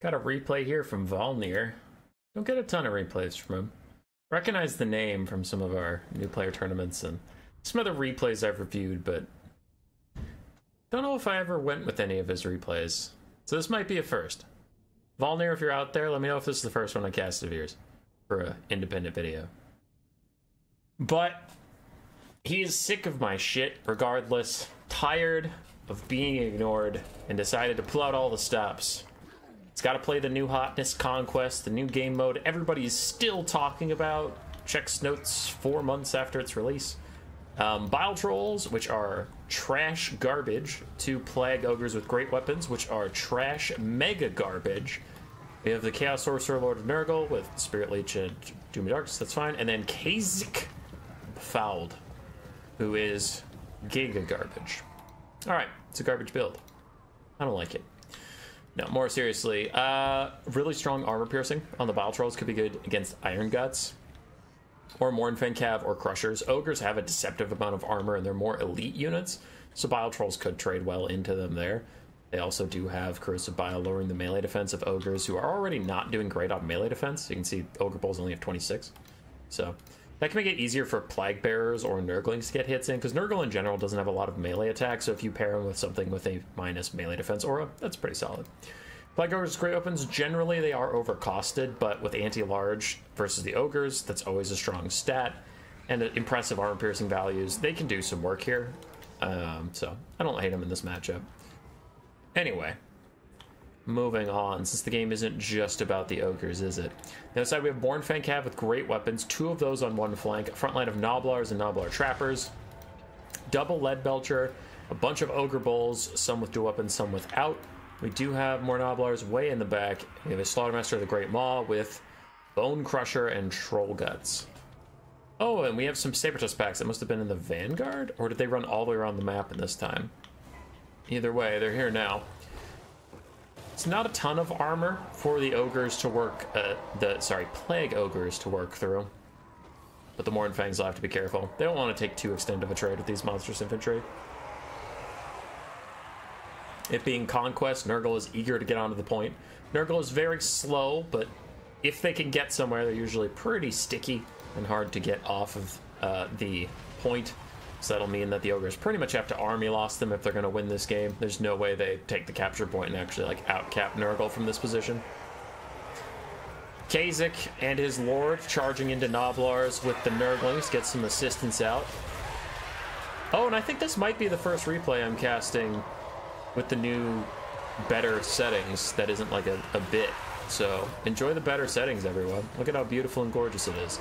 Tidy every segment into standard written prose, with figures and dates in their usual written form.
Got a replay here from Volnir. Don't get a ton of replays from him. Recognize the name from some of our new player tournaments and some other replays I've reviewed, but don't know if I ever went with any of his replays. So this might be a first. Volnir, if you're out there, let me know if this is the first one I cast of yours for an independent video. But he is sick of my shit regardless, tired of being ignored, and decided to pull out all the stops. It's got to play the new hotness Conquest, the new game mode everybody is still talking about. Checks notes 4 months after its release. Bile Trolls, which are trash garbage. 2 Plague Ogres with great weapons, which are trash mega garbage. We have the Chaos Sorcerer Lord of Nurgle with Spirit Leech and Doom and Darkness, that's fine. And then Kazik Befouled, who is giga garbage. Alright, it's a garbage build. I don't like it. No, more seriously, really strong armor piercing on the Bile Trolls could be good against Iron Guts or Mournfang Cav or Crushers. Ogres have a deceptive amount of armor and they're more elite units, so Bile Trolls could trade well into them there. They also do have Corrosive Bile lowering the melee defense of Ogres, who are already not doing great on melee defense. You can see Ogre Bulls only have 26. So that can make it easier for Plague Bearers or Nurglings to get hits in, because Nurgle in general doesn't have a lot of melee attacks, so if you pair him with something with a minus melee defense aura, that's pretty solid. Plague Ogres' great weapons, generally they are overcosted, but with anti-large versus the Ogres, that's always a strong stat, and impressive armor-piercing values, they can do some work here. So I don't hate them in this matchup. Anyway, moving on, since the game isn't just about the Ogres, is it? On the other side, we have Mournfang Cav with great weapons, 2 of those on one flank, a front line of Gnoblars and Gnoblar Trappers, double Lead Belcher, a bunch of Ogre Bulls, some with dual weapons, some without. We do have more Gnoblars way in the back. We have a Slaughtermaster of the Great Maw with Bone Crusher and Troll Guts. Oh, and we have some Sabertusk packs that must have been in the Vanguard, or did they run all the way around the map in this time? Either way, they're here now. It's not a ton of armor for the Ogres to work, Plague Ogres to work through. But the Mournfangs will have to be careful. They don't want to take too extended of a trade with these monstrous infantry. It being Conquest, Nurgle is eager to get onto the point. Nurgle is very slow, but if they can get somewhere, they're usually pretty sticky and hard to get off of the point. So that'll mean that the Ogres pretty much have to army loss them if they're going to win this game. There's no way they take the capture point and actually like outcap Nurgle from this position. Kazik and his Lord charging into Gnoblars with the Nurglings, get some assistance out. Oh, and I think this might be the first replay I'm casting with the new better settings that isn't like a bit. So enjoy the better settings, everyone. Look at how beautiful and gorgeous it is.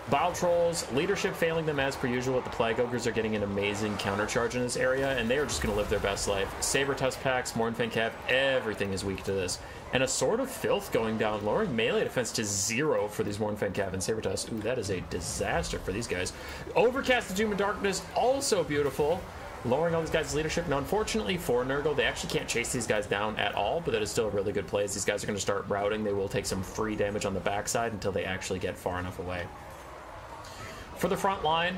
Bile Trolls, leadership failing them as per usual. The Plague Ogres are getting an amazing countercharge in this area, and they are just going to live their best life. Sabertusk packs, Mournfang Cav, everything is weak to this. And a Sword of Filth going down, lowering melee defense to 0 for these Mournfang Cav and Sabertusk. Ooh, that is a disaster for these guys. Overcast of Doom and Darkness, also beautiful. Lowering all these guys' leadership. Now, unfortunately for Nurgle, they actually can't chase these guys down at all, but that is still a really good play. As these guys are going to start routing, they will take some free damage on the backside until they actually get far enough away. For the front line,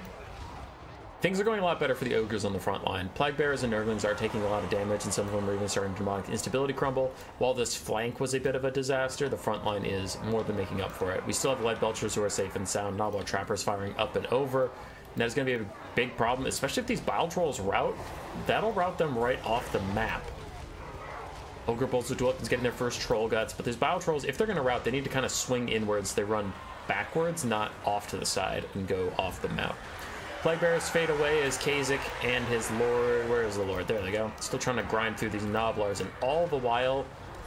things are going a lot better for the Ogres on the front line. Plague Bearers and Nurglings are taking a lot of damage, and some of them are even starting to demonic instability crumble. While this flank was a bit of a disaster, the front line is more than making up for it. We still have Lead Belchers who are safe and sound, Gnoblar Trappers firing up and over, and that's going to be a big problem, especially if these Bile Trolls route. That'll route them right off the map. Ogre Bulls with dual weapons getting their first Troll Guts, but these Bile Trolls, if they're going to route, they need to kind of swing inwards. They run backwards, not off to the side, and go off the map. Plague Bearers fade away as Kazik and his Lord, where is the Lord? There they go. Still trying to grind through these Gnoblars, and all the while,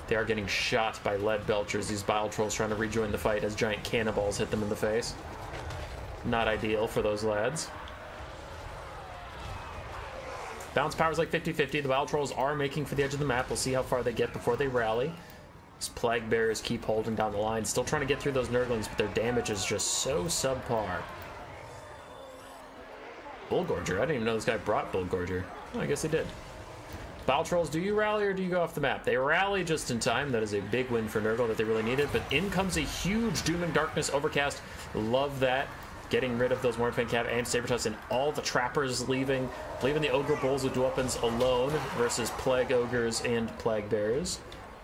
they are getting shot by Lead Belchers, these Bile Trolls trying to rejoin the fight as giant cannonballs hit them in the face. Not ideal for those lads. Bounce power is like 50-50. The Bile Trolls are making for the edge of the map. We'll see how far they get before they rally. These Plague Bearers keep holding down the line, still trying to get through those Nurglings, but their damage is just so subpar. Bullgorger. I didn't even know this guy brought Bullgorger. Oh, I guess he did. Bile Trolls, do you rally or do you go off the map? They rally just in time. That is a big win for Nurgle that they really needed, but in comes a huge Doom and Darkness Overcast. Love that. Getting rid of those Mournfang Cav and Sabertusk and all the Trappers leaving the Ogre Bulls with dual weapons alone versus Plague Ogres and Plague Bearers.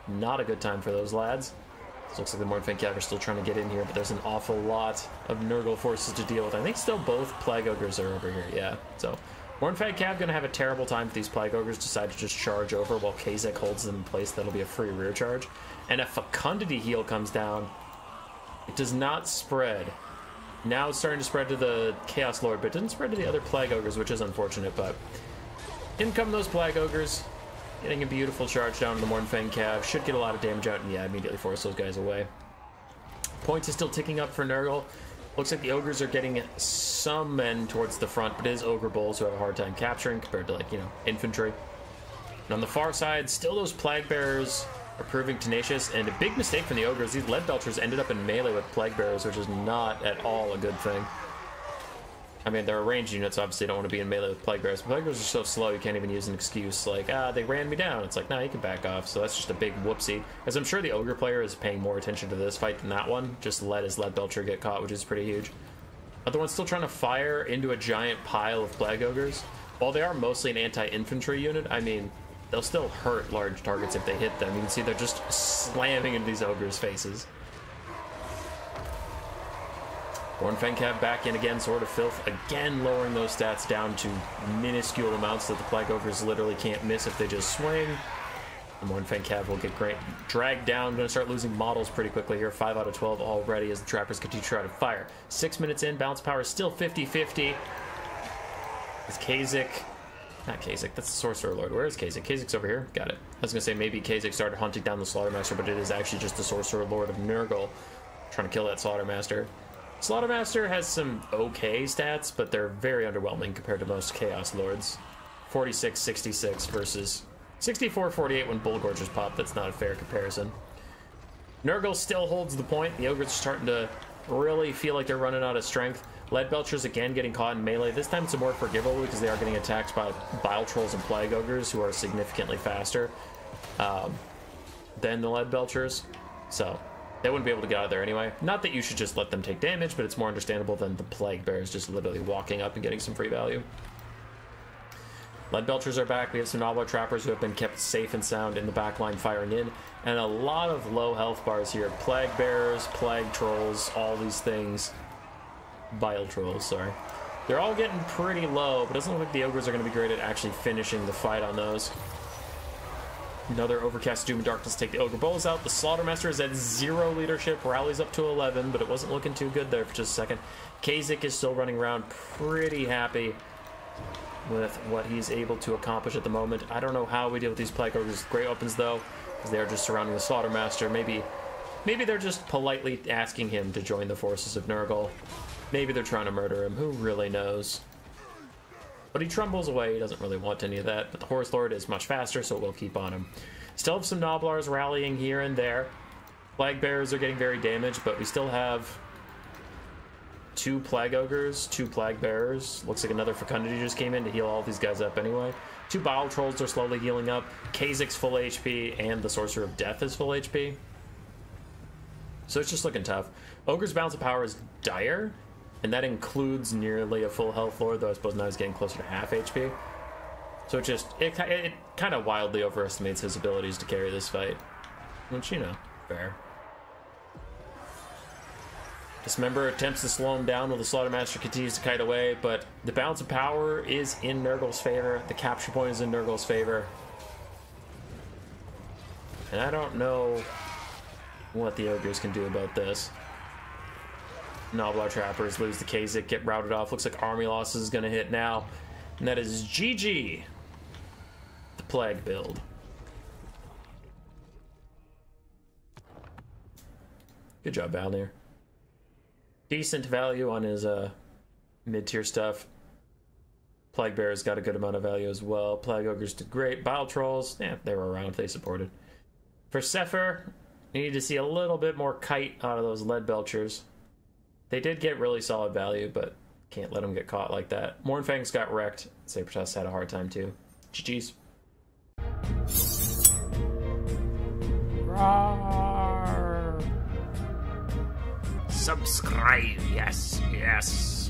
Not a good time for those lads. This looks like the Mornfang Cav are still trying to get in here, but there's an awful lot of Nurgle forces to deal with. I think still both Plague Ogres are over here, yeah. So, Mornfang Cav gonna have a terrible time if these Plague Ogres decide to just charge over while Kazek holds them in place. That'll be a free rear charge. And a Fecundity heal comes down. It does not spread. Now it's starting to spread to the Chaos Lord, but it didn't spread to the other Plague Ogres, which is unfortunate, but in come those Plague Ogres. Getting a beautiful charge down on the Mornfang Cav. Should get a lot of damage out and, yeah, immediately force those guys away. Points is still ticking up for Nurgle. Looks like the Ogres are getting some men towards the front, but it is Ogre Bulls who have a hard time capturing compared to, like, you know, infantry. And on the far side, still those Plague Bearers are proving tenacious, and a big mistake from the Ogres. These Lead Belchers ended up in melee with Plague Bearers, which is not at all a good thing. I mean, they're a ranged unit, so obviously you don't want to be in melee with Plague Bearers. But Plague Bearers are so slow, you can't even use an excuse like, they ran me down. It's like, nah, you can back off. So that's just a big whoopsie. As I'm sure the Ogre player is paying more attention to this fight than that one. Just let his Lead Belcher get caught, which is pretty huge. Other one's still trying to fire into a giant pile of Plague Ogres. While they are mostly an anti-infantry unit, I mean, they'll still hurt large targets if they hit them. You can see they're just slamming into these Ogres' faces. Mornfang Cav back in again, Sword of Filth, again lowering those stats down to minuscule amounts that the Plague Ogres literally can't miss if they just swing. The Mornfang Cav will get dragged down. Going to start losing models pretty quickly here. 5 out of 12 already as the Trappers continue to try to fire. 6 minutes in, balance power is still 50-50. Is Kazek... Not Kazek, that's the Sorcerer Lord. Where is Kazek? Kazek's over here. Got it. I was going to say maybe Kazek started hunting down the Slaughtermaster, but it is actually just the Sorcerer Lord of Nurgle trying to kill that Slaughtermaster. Slaughtermaster has some okay stats, but they're very underwhelming compared to most Chaos Lords. 46-66 versus 64-48 when Bull Gorgers pop. That's not a fair comparison. Nurgle still holds the point. The Ogres are starting to really feel like they're running out of strength. Lead Belchers again getting caught in melee. This time it's a more forgivable because they are getting attacked by Bile Trolls and Plague Ogres who are significantly faster than the Lead Belchers. So they wouldn't be able to get out of there anyway. Not that you should just let them take damage, but it's more understandable than the Plague Bears just literally walking up and getting some free value. Lead Belchers are back. We have some Nobbler Trappers who have been kept safe and sound in the back line firing in. And a lot of low health bars here. Plague Bears, Plague Trolls, all these things. Bile Trolls, sorry. They're all getting pretty low, but it doesn't look like the Ogres are going to be great at actually finishing the fight on those. Another Overcast Doom and Darkness take the Ogre Bulls out. The Slaughtermaster is at 0 leadership, rallies up to 11, but it wasn't looking too good there for just a second. Kazek is still running around pretty happy with what he's able to accomplish at the moment. I don't know how we deal with these Plague Ogres with great weapons, though, because they are just surrounding the Slaughtermaster. Maybe they're just politely asking him to join the forces of Nurgle. Maybe they're trying to murder him. Who really knows? But he trembles away. He doesn't really want any of that. But the Horse Lord is much faster, so we'll keep on him. Still have some Nobblars rallying here and there. Plague Bearers are getting very damaged, but we still have 2 Plague Ogres, 2 Plague Bearers. Looks like another Fecundity just came in to heal all these guys up anyway. 2 Bile Trolls are slowly healing up. Kazek's full HP, and the Sorcerer of Death is full HP. So it's just looking tough. Ogre's balance of power is dire, and that includes nearly a full health lord, though I suppose now he's getting closer to half HP. So it kind of wildly overestimates his abilities to carry this fight. Which, you know, fair. Dismember attempts to slow him down while the Slaughtermaster continues to kite away, but the balance of power is in Nurgle's favor. The capture point is in Nurgle's favor. And I don't know what the Ogres can do about this. Nobblar Trappers lose the Kazek, get routed off. Looks like army losses is going to hit now. And that is GG. The Plague build. Good job, Valnir. Decent value on his mid-tier stuff. Plague Bearers got a good amount of value as well. Plague Ogres did great. Bile Trolls, they were around. They supported. For Sephir, you need to see a little bit more kite out of those Lead Belchers. They did get really solid value, but can't let them get caught like that. Mornfangs got wrecked. Sabertusk had a hard time too. GG's. Roar. Subscribe, yes, yes.